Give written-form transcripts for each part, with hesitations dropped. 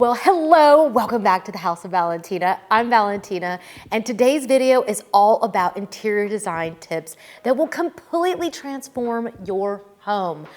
Well, hello, welcome back to the House of Valentina. I'm Valentina, and today's video is all about interior design tips that will completely transform your home.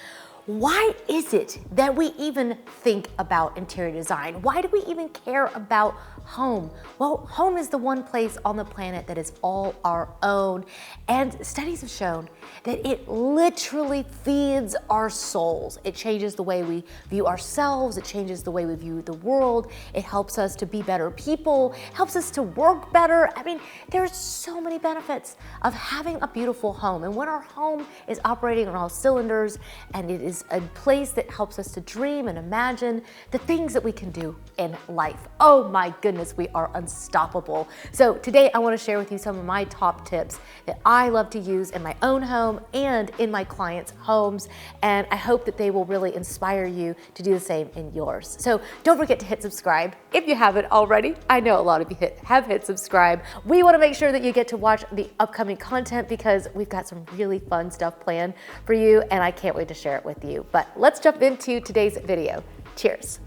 Why is it that we even think about interior design? Why do we even care about home? Well, home is the one place on the planet that is all our own, and studies have shown that it literally feeds our souls. It changes the way we view ourselves, it changes the way we view the world, it helps us to be better people, helps us to work better. I mean, there's so many benefits of having a beautiful home, and when our home is operating on all cylinders and it is a place that helps us to dream and imagine the things that we can do in life. Oh my goodness, we are unstoppable. So today I want to share with you some of my top tips that I love to use in my own home and in my clients' homes, and I hope that they will really inspire you to do the same in yours. So don't forget to hit subscribe if you haven't already. I know a lot of you have hit subscribe. We want to make sure that you get to watch the upcoming content because we've got some really fun stuff planned for you, and I can't wait to share it with you. But let's jump into today's video. Cheers.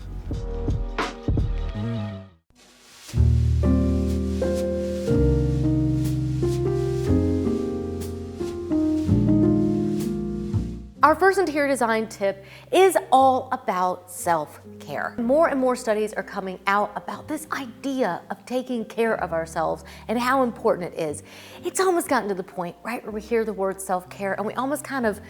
Our first interior design tip is all about self-care. More and more studies are coming out about this idea of taking care of ourselves and how important it is. It's almost gotten to the point, right, where we hear the word self-care and we almost kind of,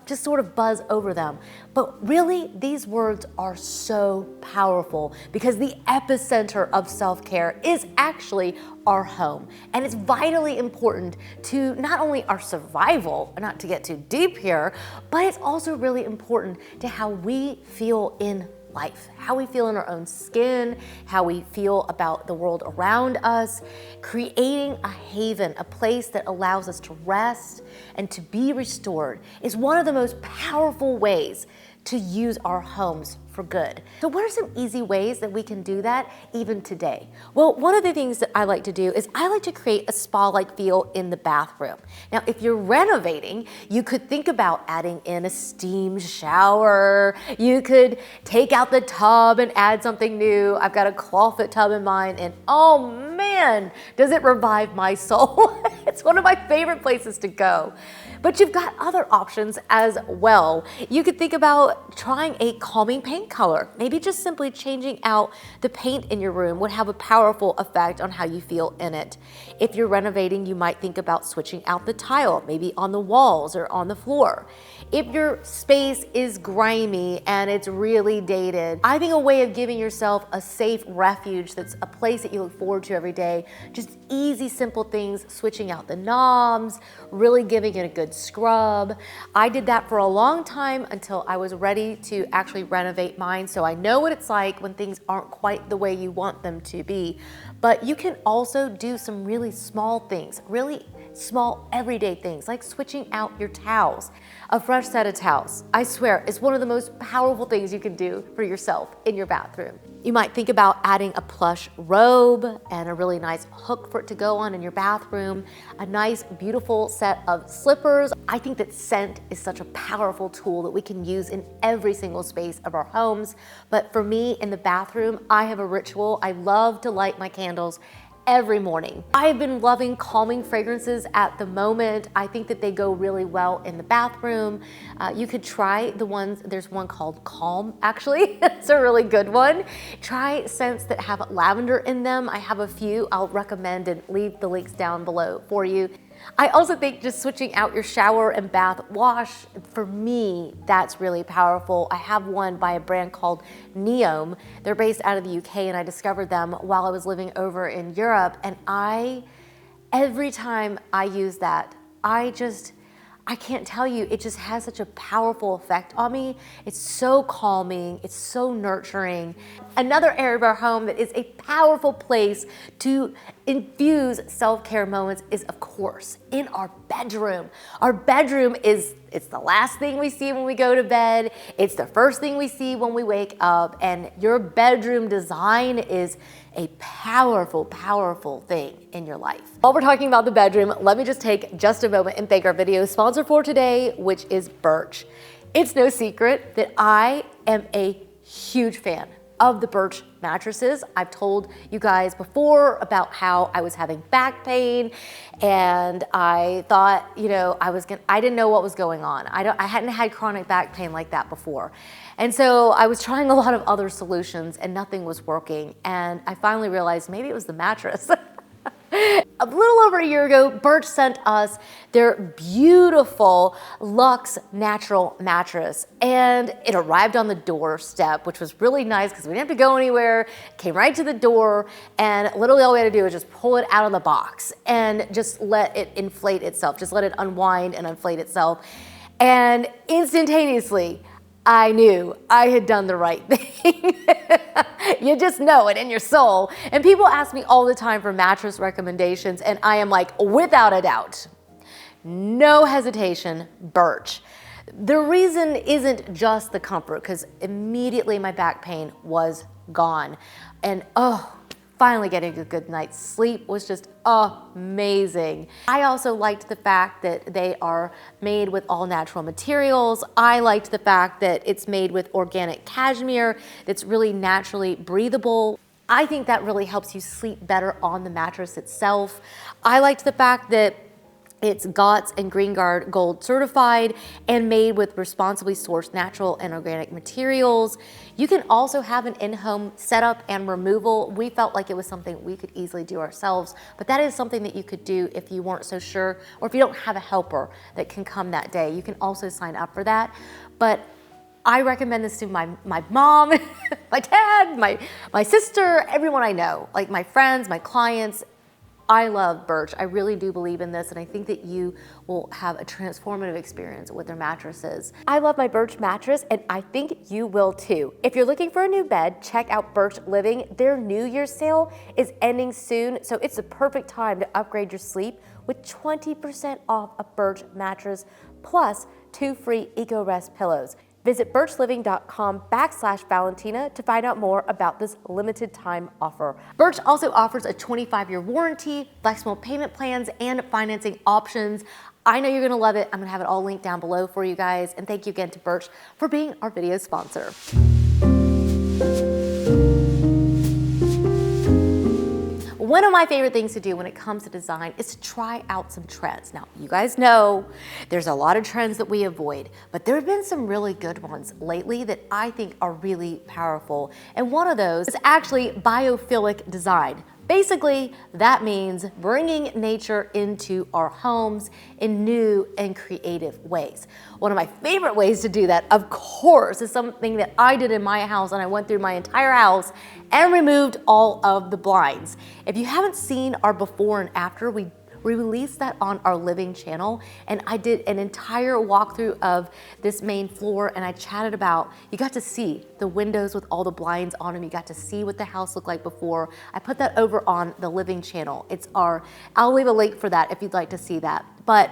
just sort of buzz over them. But really, these words are so powerful because the epicenter of self-care is actually our home. And it's vitally important to not only our survival, not to get too deep here, but it's also really important to how we feel in life, how we feel in our own skin, how we feel about the world around us. Creating a haven, a place that allows us to rest and to be restored is one of the most powerful ways to use our homes for good. So what are some easy ways that we can do that even today? Well, one of the things that I like to do is I like to create a spa-like feel in the bathroom. Now, if you're renovating, you could think about adding in a steam shower. You could take out the tub and add something new. I've got a clawfoot tub in mine, and oh man, does it revive my soul. It's one of my favorite places to go. But you've got other options as well. You could think about trying a calming paint color. Maybe just simply changing out the paint in your room would have a powerful effect on how you feel in it. If you're renovating, you might think about switching out the tile, maybe on the walls or on the floor. If your space is grimy and it's really dated, I think a way of giving yourself a safe refuge that's a place that you look forward to every day, just easy, simple things, switching out the knobs, really giving it a good scrub. I did that for a long time until I was ready to actually renovate mine, so I know what it's like when things aren't quite the way you want them to be. But you can also do some really small things, really small everyday things, like switching out your towels. A fresh set of towels, I swear, is one of the most powerful things you can do for yourself in your bathroom. You might think about adding a plush robe and a really nice hook for it to go on in your bathroom, a nice, beautiful set of slippers. I think that scent is such a powerful tool that we can use in every single space of our homes. But for me, in the bathroom, I have a ritual. I love to light my candles every morning. I've been loving calming fragrances at the moment. I think that they go really well in the bathroom. You could try the ones, there's one called Calm, actually. It's a really good one. Try scents that have lavender in them. I have a few I'll recommend and leave the links down below for you. I also think just switching out your shower and bath wash, for me, that's really powerful. I have one by a brand called Neom. They're based out of the UK, and I discovered them while I was living over in Europe. And every time I use that, I can't tell you, it just has such a powerful effect on me. It's so calming, it's so nurturing. Another area of our home that is a powerful place to infuse self-care moments is, of course, in our bedroom. Our bedroom it's the last thing we see when we go to bed. It's the first thing we see when we wake up, and your bedroom design is a powerful, powerful thing in your life. While we're talking about the bedroom, let me just take just a moment and thank our video sponsor for today, which is Birch. It's no secret that I am a huge fan of the Birch mattresses. I've told you guys before about how I was having back pain and I thought, you know, I didn't know what was going on. I hadn't had chronic back pain like that before. And so I was trying a lot of other solutions and nothing was working. And I finally realized maybe it was the mattress. A little over a year ago, Birch sent us their beautiful Luxe Natural mattress, and it arrived on the doorstep, which was really nice because we didn't have to go anywhere. It came right to the door, and literally all we had to do was just pull it out of the box and just let it inflate itself, just let it unwind and inflate itself. And instantaneously, I knew I had done the right thing. You just know it in your soul. And people ask me all the time for mattress recommendations, and I am like, without a doubt, no hesitation, Birch. The reason isn't just the comfort, because immediately my back pain was gone. And finally getting a good night's sleep was just amazing. I also liked the fact that they are made with all natural materials. I liked the fact that it's made with organic cashmere that's really naturally breathable. I think that really helps you sleep better on the mattress itself. I liked the fact that it's GOTS and GreenGuard Gold certified and made with responsibly sourced natural and organic materials. You can also have an in-home setup and removal. We felt like it was something we could easily do ourselves, but that is something that you could do if you weren't so sure, or if you don't have a helper that can come that day. You can also sign up for that. But I recommend this to my mom, my dad, my sister, everyone I know, like my friends, my clients. I love Birch. I really do believe in this, and I think that you will have a transformative experience with their mattresses. I love my Birch mattress, and I think you will too. If you're looking for a new bed, check out Birch Living. Their New Year's sale is ending soon, so it's the perfect time to upgrade your sleep with 20% off a Birch mattress, plus 2 free EcoRest pillows. Visit birchliving.com/Valentina to find out more about this limited time offer. Birch also offers a 25-year warranty, flexible payment plans, and financing options. I know you're gonna love it. I'm gonna have it all linked down below for you guys. And thank you again to Birch for being our video sponsor. One of my favorite things to do when it comes to design is to try out some trends. Now, you guys know there's a lot of trends that we avoid, but there have been some really good ones lately that I think are really powerful. And one of those is actually biophilic design. Basically, that means bringing nature into our homes in new and creative ways. One of my favorite ways to do that, of course, is something that I did in my house, and I went through my entire house and removed all of the blinds. If you haven't seen our before and after, we released that on our living channel, and I did an entire walkthrough of this main floor, and I chatted about, you got to see the windows with all the blinds on them, you got to see what the house looked like before. I put that over on the living channel. I'll leave a link for that if you'd like to see that. But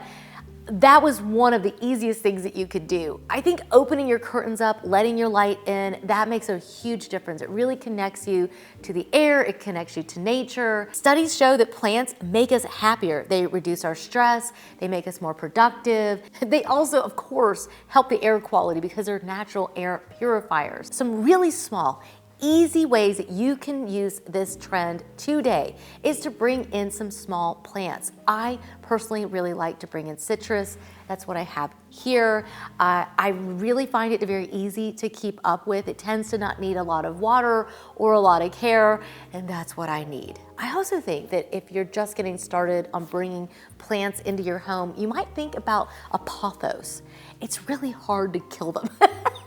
that was one of the easiest things that you could do. I think opening your curtains up, letting your light in, that makes a huge difference. It really connects you to the air, it connects you to nature. Studies show that plants make us happier. They reduce our stress, they make us more productive. They also, of course, help the air quality because they're natural air purifiers. Some really small, easy ways that you can use this trend today is to bring in some small plants. I personally really like to bring in citrus. That's what I have here. I really find it very easy to keep up with. It tends to not need a lot of water or a lot of care, and that's what I need. I also think that if you're just getting started on bringing plants into your home, you might think about a pothos. It's really hard to kill them,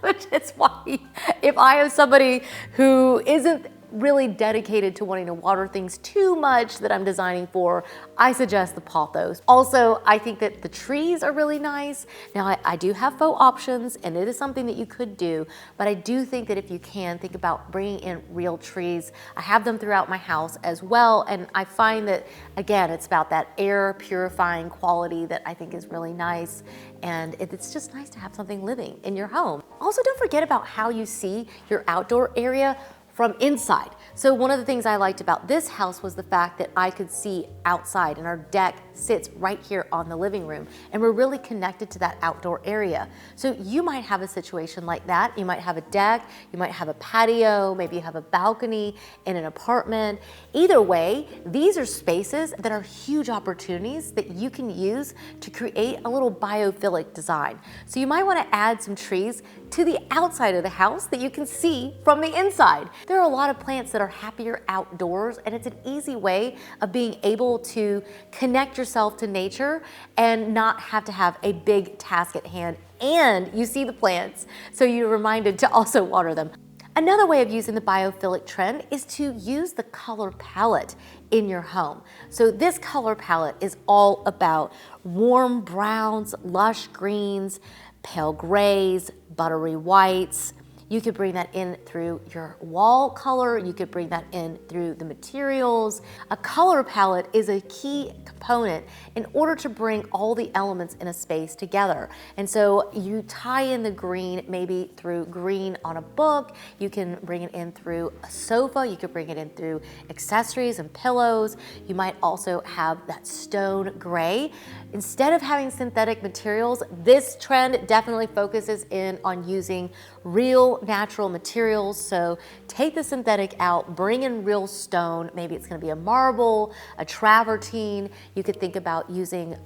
which is why if I have somebody who isn't really dedicated to wanting to water things too much that I'm designing for, I suggest the pothos. Also, I think that the trees are really nice. Now, I do have faux options, and it is something that you could do, but I do think that if you can, think about bringing in real trees. I have them throughout my house as well, and I find that, again, it's about that air purifying quality that I think is really nice, and it's just nice to have something living in your home. Also, don't forget about how you see your outdoor area from inside. So one of the things I liked about this house was the fact that I could see outside, and our deck sits right here on the living room, and we're really connected to that outdoor area. So you might have a situation like that. You might have a deck, you might have a patio, maybe you have a balcony in an apartment. Either way, these are spaces that are huge opportunities that you can use to create a little biophilic design. So you might want to add some trees to the outside of the house that you can see from the inside. There are a lot of plants that are happier outdoors, and it's an easy way of being able to connect yourself to nature and not have to have a big task at hand. And you see the plants, so you're reminded to also water them. Another way of using the biophilic trend is to use the color palette in your home. So this color palette is all about warm browns, lush greens, pale grays, buttery whites. You could bring that in through your wall color. You could bring that in through the materials. A color palette is a key component in order to bring all the elements in a space together. And so you tie in the green maybe through green on a book. You can bring it in through a sofa. You could bring it in through accessories and pillows. You might also have that stone gray. Instead of having synthetic materials, this trend definitely focuses in on using real natural materials. So take the synthetic out, bring in real stone. Maybe it's going to be a marble, a travertine. You could think about using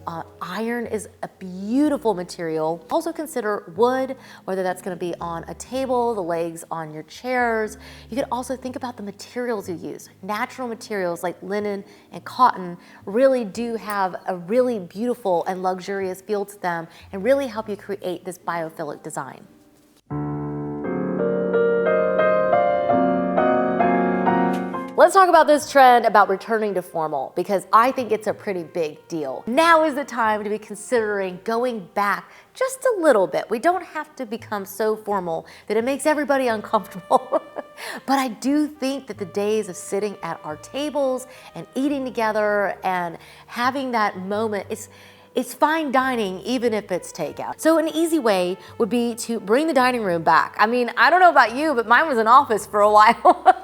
iron is a beautiful material. Also consider wood, whether that's going to be on a table, the legs on your chairs. You could also think about the materials you use. Natural materials like linen and cotton really do have a really beautiful and luxurious feel to them and really help you create this biophilic design. Let's talk about this trend about returning to formal, because I think it's a pretty big deal. Now is the time to be considering going back just a little bit. We don't have to become so formal that it makes everybody uncomfortable. But I do think that the days of sitting at our tables and eating together and having that moment, it's fine dining even if it's takeout. So an easy way would be to bring the dining room back. I mean, I don't know about you, but mine was an office for a while.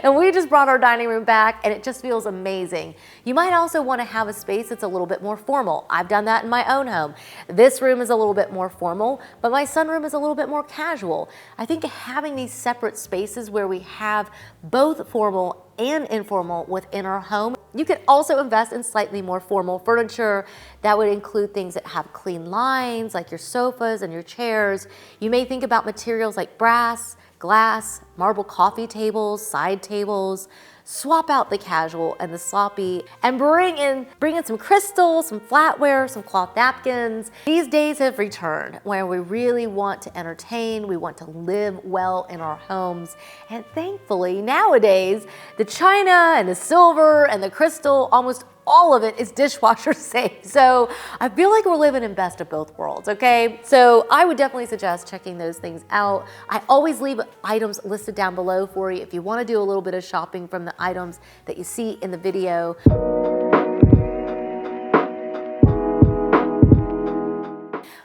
And we just brought our dining room back and it just feels amazing. You might also want to have a space that's a little bit more formal. I've done that in my own home. This room is a little bit more formal, but my sunroom is a little bit more casual. I think having these separate spaces where we have both formal and informal within our home. You could also invest in slightly more formal furniture. That would include things that have clean lines, like your sofas and your chairs. You may think about materials like brass, glass, marble coffee tables, side tables. Swap out the casual and the sloppy and bring in some crystals, some flatware, some cloth napkins. These days have returned where we really want to entertain, we want to live well in our homes. And thankfully nowadays, the china and the silver and the crystal, almost all of it is dishwasher safe. So I feel like we're living in best of both worlds, okay? So I would definitely suggest checking those things out. I always leave items listed down below for you if you want to do a little bit of shopping from the items that you see in the video.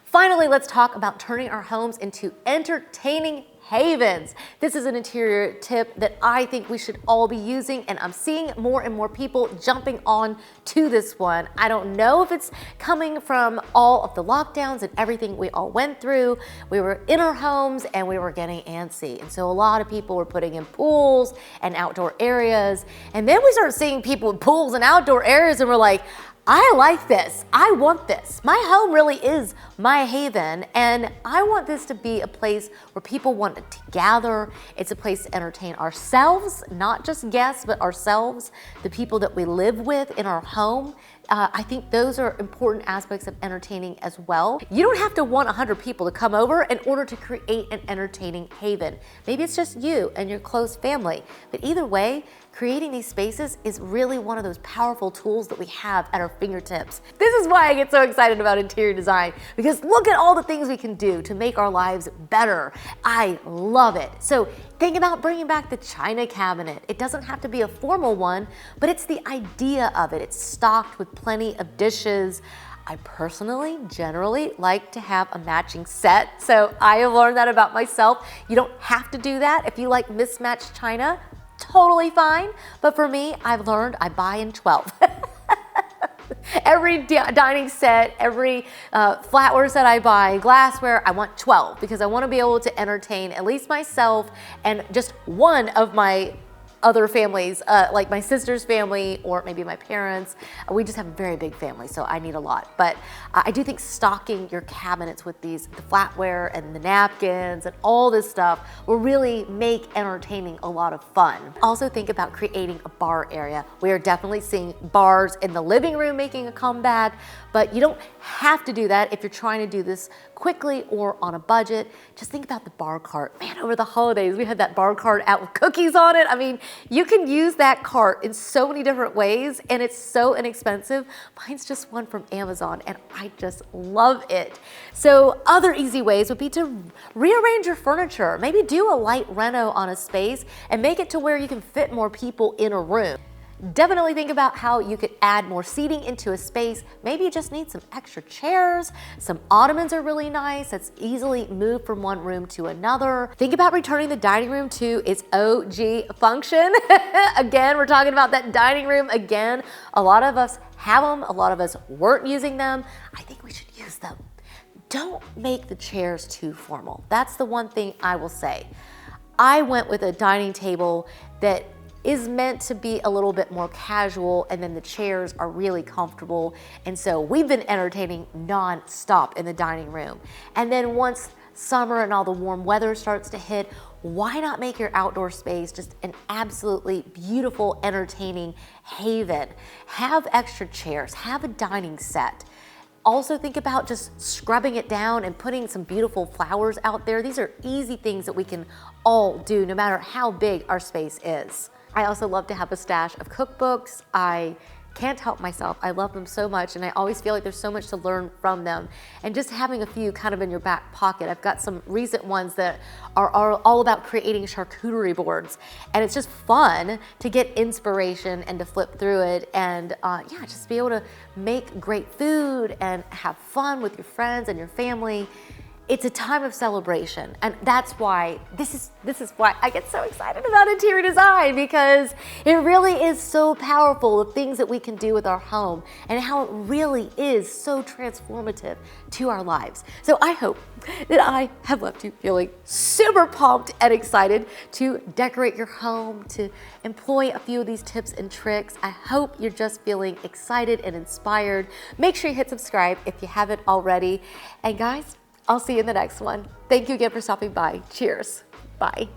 Finally, let's talk about turning our homes into entertaining havens. This is an interior tip that I think we should all be using, and I'm seeing more and more people jumping on to this one. I don't know if it's coming from all of the lockdowns and everything we all went through. We were in our homes and we were getting antsy, and so a lot of people were putting in pools and outdoor areas, and then we started seeing people with pools and outdoor areas and we're like, I like this, I want this. My home really is my haven, and I want this to be a place where people want to gather. It's a place to entertain ourselves, not just guests, but ourselves, the people that we live with in our home. I think those are important aspects of entertaining as well. You don't have to want 100 people to come over in order to create an entertaining haven. Maybe it's just you and your close family, but either way, creating these spaces is really one of those powerful tools that we have at our fingertips. This is why I get so excited about interior design, because look at all the things we can do to make our lives better. I love it. So think about bringing back the china cabinet. It doesn't have to be a formal one, but it's the idea of it. It's stocked with plenty of dishes. I personally, generally like to have a matching set. So I have learned that about myself. You don't have to do that. If you like mismatched china, totally fine. But for me, I've learned I buy in 12. Every dining set, every flatware set I buy, glassware, I want 12 because I want to be able to entertain at least myself and just one of my other families, like my sister's family or maybe my parents. We just have a very big family, so I need a lot. But I do think stocking your cabinets with the flatware and the napkins and all this stuff will really make entertaining a lot of fun. Also think about creating a bar area. We are definitely seeing bars in the living room making a comeback, but you don't have to do that if you're trying to do this quickly or on a budget. Just think about the bar cart. Man, over the holidays, we had that bar cart out with cookies on it. I mean, you can use that cart in so many different ways and it's so inexpensive. Mine's just one from Amazon and I just love it. So other easy ways would be to rearrange your furniture. Maybe do a light reno on a space and make it to where you can fit more people in a room. Definitely think about how you could add more seating into a space. Maybe you just need some extra chairs. Some ottomans are really nice. That's easily moved from one room to another. Think about returning the dining room to its OG function. Again, we're talking about that dining room again. A lot of us have them. A lot of us weren't using them. I think we should use them. Don't make the chairs too formal. That's the one thing I will say. I went with a dining table that is meant to be a little bit more casual, and then the chairs are really comfortable. And so we've been entertaining non-stop in the dining room. And then once summer and all the warm weather starts to hit, why not make your outdoor space just an absolutely beautiful, entertaining haven? Have extra chairs, have a dining set. Also think about just scrubbing it down and putting some beautiful flowers out there. These are easy things that we can all do no matter how big our space is. I also love to have a stash of cookbooks. I can't help myself. I love them so much and I always feel like there's so much to learn from them. And just having a few kind of in your back pocket. I've got some recent ones that are all about creating charcuterie boards. And it's just fun to get inspiration and to flip through it and yeah, just be able to make great food and have fun with your friends and your family. It's a time of celebration, and that's why this is why I get so excited about interior design, because it really is so powerful, the things that we can do with our home and how it really is so transformative to our lives. So I hope that I have left you feeling super pumped and excited to decorate your home, to employ a few of these tips and tricks. I hope you're just feeling excited and inspired. Make sure you hit subscribe if you haven't already. And guys, I'll see you in the next one. Thank you again for stopping by. Cheers. Bye.